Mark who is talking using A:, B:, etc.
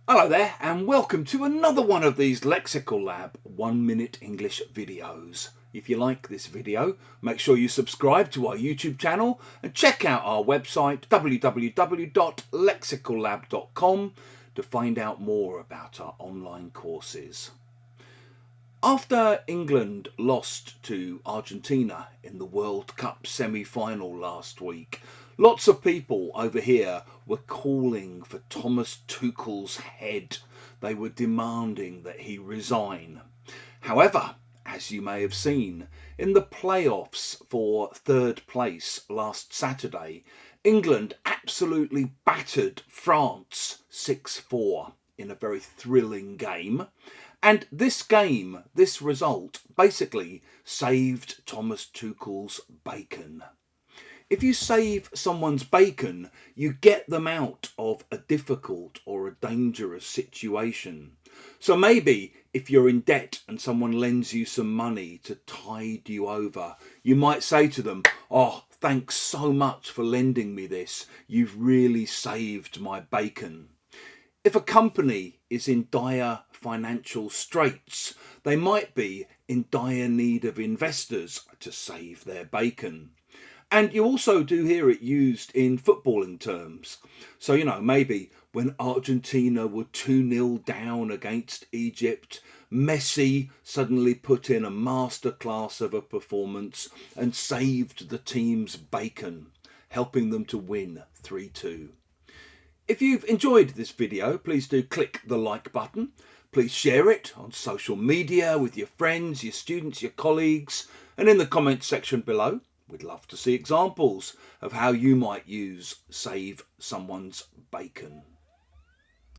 A: Hello there and welcome to another one of these Lexical Lab 1-minute English videos. If you like this video, make sure you subscribe to our YouTube channel and check out our website www.lexicallab.com to find out more about our online courses. After England lost to Argentina in the World Cup semi-final last week, lots of people over here were calling for Thomas Tuchel's head. They were demanding that he resign. However, as you may have seen, in the playoffs for third place last Saturday, England absolutely battered France 6-4 in a very thrilling game. And this game, this result, basically saved Thomas Tuchel's bacon. If you save someone's bacon, you get them out of a difficult or a dangerous situation. So maybe if you're in debt and someone lends you some money to tide you over, you might say to them, "Oh, thanks so much for lending me this. You've really saved my bacon." If a company is in dire financial straits, they might be in dire need of investors to save their bacon. And you also do hear it used in footballing terms. So, maybe when Argentina were 2-0 down against Egypt, Messi suddenly put in a masterclass of a performance and saved the team's bacon, helping them to win 3-2. If you've enjoyed this video, please do click the like button. Please share it on social media with your friends, your students, your colleagues, and in the comments section below. We'd love to see examples of how you might use save someone's bacon.